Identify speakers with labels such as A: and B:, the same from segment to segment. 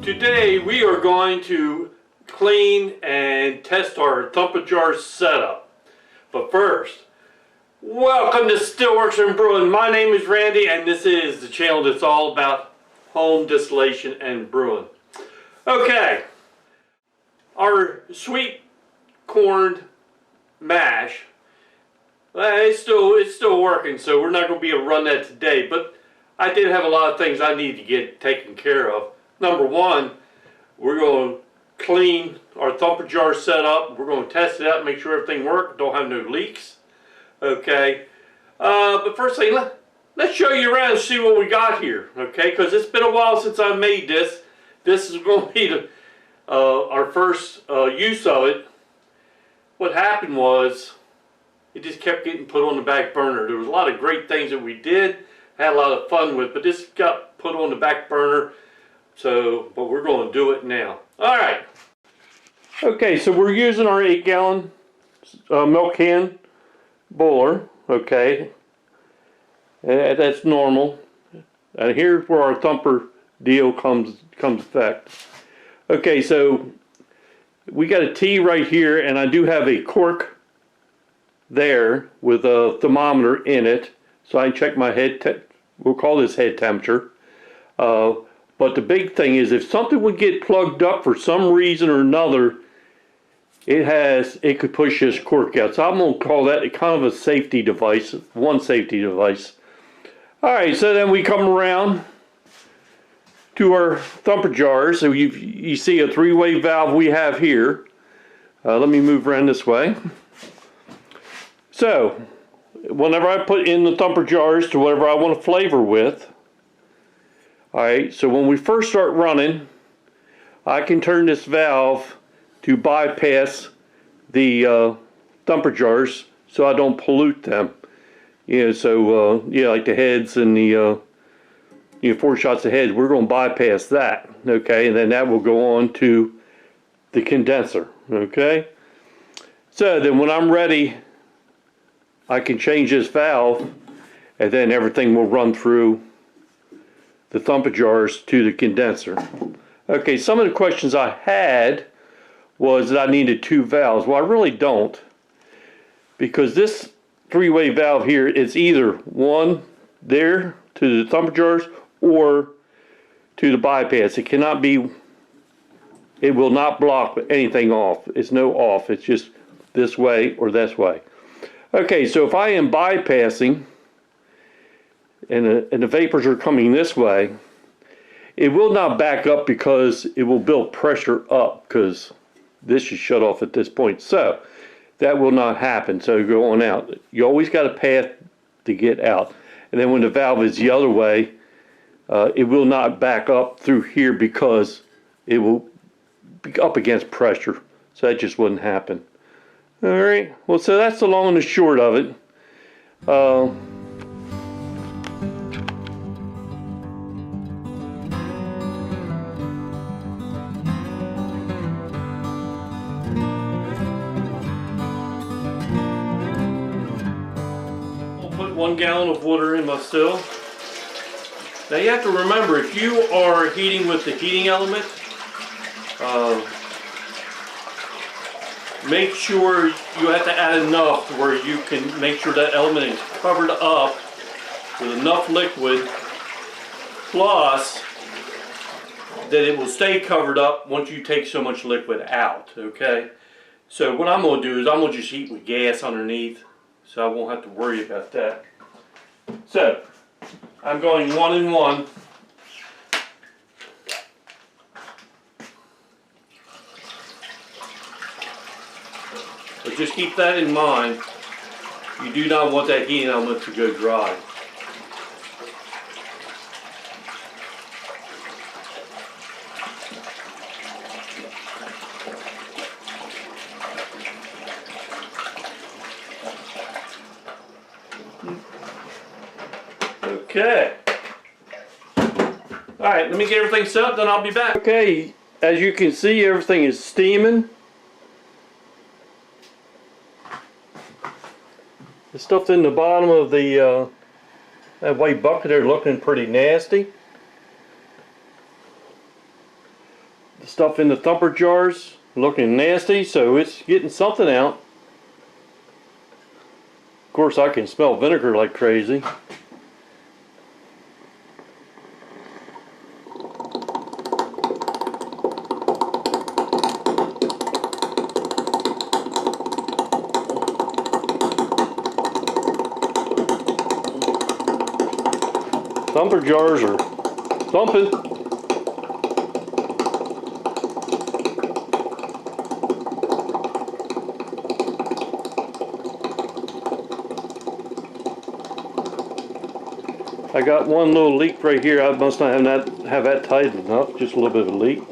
A: Today we are going to clean and test our Thumper Jar setup. But first, welcome to Stillworks and Brewing. My name is Randy and this is the channel that's all about home distillation and brewing. Okay, our sweet corn mash, it's still working, so we're not going to be able to run that today, but I did have a lot of things I need to get taken care of. Number one, we're going to clean our Thumper Jar setup. We're going to test it out, make sure everything works, don't have no leaks. Okay, but first thing, let's show you around and see what we got here. Okay, because it's been a while since I made this. This is going to be our first use of it. What happened was, it just kept getting put on the back burner. There was a lot of great things that we did, had a lot of fun with, but this got put on the back burner. So, but we're going to do it now. All right. Okay, so we're using our 8-gallon milk can boiler. Okay, that's normal. And here's where our Thumper deal comes effect. Okay, so we got a T right here, and I do have a cork there with a thermometer in it, so I can check my we'll call this head temperature. But the big thing is, if something would get plugged up for some reason or another, it could push this cork out. So I'm going to call that kind of a safety device, one safety device. All right, so then we come around to our Thumper jars. So you see a three-way valve we have here. Let me move around this way. So whenever I put in the Thumper jars to whatever I want to flavor with, alright, so when we first start running, I can turn this valve to bypass the Thumper jars so I don't pollute them. Yeah, so yeah, like the heads and the 4 shots of heads, we're going to bypass that. Okay, and then that will go on to the condenser. Okay, so then when I'm ready, I can change this valve, and then everything will run through the Thumper jars to the condenser. Okay, some of the questions I had was that I needed 2 valves. Well, I really don't, because this 3-way valve here is either one there to the Thumper jars or to the bypass. It cannot be, it will not block anything off. It's no off, it's just this way or this way. Okay, so if I am bypassing and the vapors are coming this way, it will not back up because it will build pressure up, because this is shut off at this point. So that will not happen. So go on out. You always got a path to get out. And then when the valve is the other way, it will not back up through here because it will be up against pressure. So that just wouldn't happen. All right. Well, so that's the long and the short of it. I'll put 1 gallon of water in my still. Now you have to remember, if you are heating with the heating element, make sure you have to add enough where you can make sure that element is covered up with enough liquid, plus that it will stay covered up once you take so much liquid out. Okay, so what I'm going to do is I'm going to just heat with gas underneath, so I won't have to worry about that. So I'm going 1 and 1. But just keep that in mind. You do not want that heating element to go dry. Okay. Alright, let me get everything set up, then I'll be back. Okay, as you can see, everything is steaming. The stuff in the bottom of the that white bucket there looking pretty nasty. stuff in the thumper jars, looking nasty, so it's getting something out. Of course, I can smell vinegar like crazy. Thumper jars are thumping. I got one little leak right here. I must not have that tightened up. Just a little bit of a leak.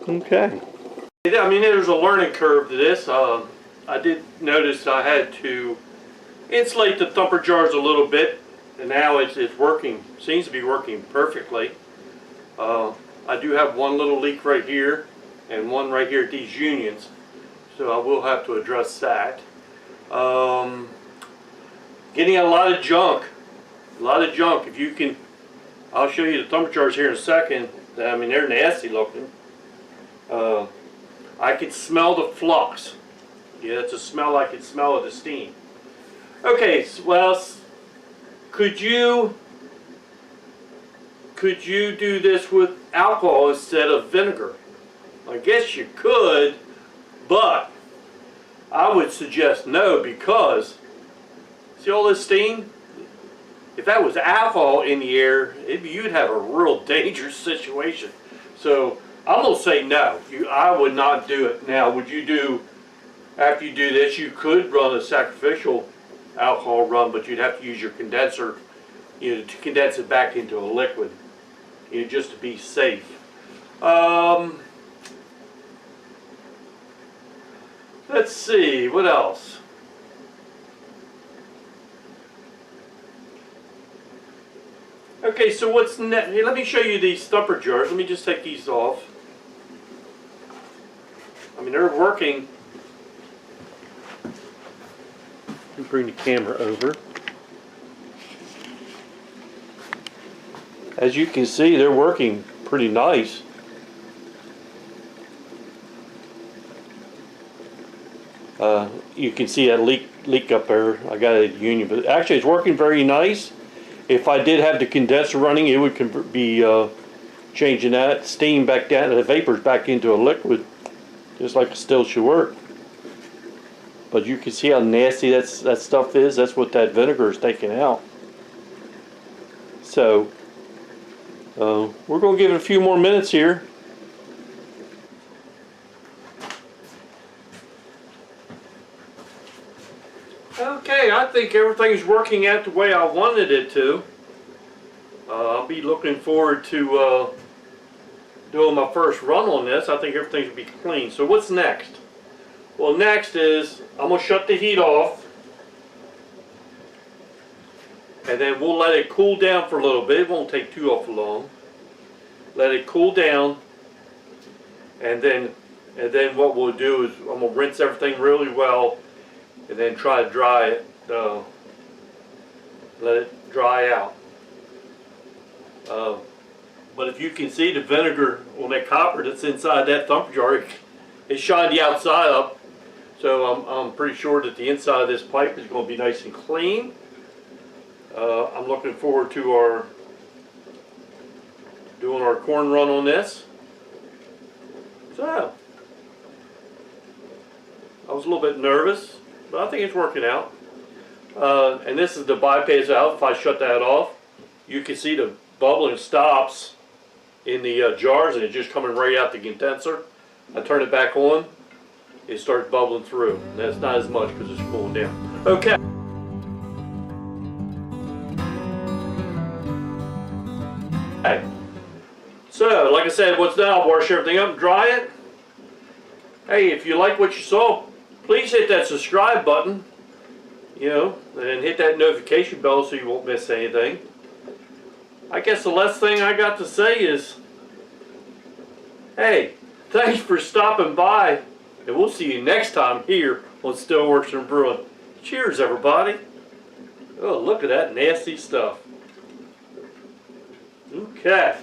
A: Okay. I mean, there's a learning curve to this. I did notice I had to insulate the thumper jars a little bit, and now it's working. Seems to be working perfectly. I do have one little leak right here and one right here at these unions, so I will have to address that. Getting a lot of junk. If you can, I'll show you the thumper jars here in a second. I mean, they're nasty looking. I can smell the flux. Yeah, it's a smell I can smell of the steam. Okay, well, could you do this with alcohol instead of vinegar? I guess you could, but I would suggest no, because see all this steam? If that was alcohol in the air, you'd have a real dangerous situation. So I'm gonna say no. I would not do it. Now, would you do? After you do this, you could run a sacrificial alcohol run, but you'd have to use your condenser, to condense it back into a liquid, just to be safe. Let's see, what else? Okay, so what's next? Let me show you these thumper jars. Let me just take these off. I mean, they're working. Let me bring the camera over. As you can see, they're working pretty nice. You can see that leak up there. I got it at Union, but actually it's working very nice. If I did have the condenser running, it would be changing that steam back down, the vapors back into a liquid, just like it still should work. But you can see how nasty that stuff is. That's what that vinegar is taking out. So we're going to give it a few more minutes here. Okay, I think everything's working out the way I wanted it to. I'll be looking forward to doing my first run on this. I think everything will be clean. So what's next? Well, next is I'm going to shut the heat off, and then we'll let it cool down for a little bit. It won't take too awful long. Let it cool down, and then what we'll do is I'm going to rinse everything really well, and then try to dry it. Let it dry out. But if you can see the vinegar on that copper that's inside that thumper jar, it shined the outside up. So I'm pretty sure that the inside of this pipe is going to be nice and clean. I'm looking forward to doing our corn run on this. So I was a little bit nervous, but I think it's working out. And this is the bypass valve. If I shut that off, you can see the bubbling stops in the jars, and it's just coming right out the condenser. I turn it back on, it starts bubbling through. That's not as much because it's cooling down. Okay. Okay. So, like I said, what's done, I'll wash everything up and dry it. Hey, if you like what you saw, please hit that subscribe button, and hit that notification bell so you won't miss anything. I guess the last thing I got to say is, hey, thanks for stopping by, and we'll see you next time here on Stillworks and Brewing. Cheers, everybody. Oh, look at that nasty stuff. Okay.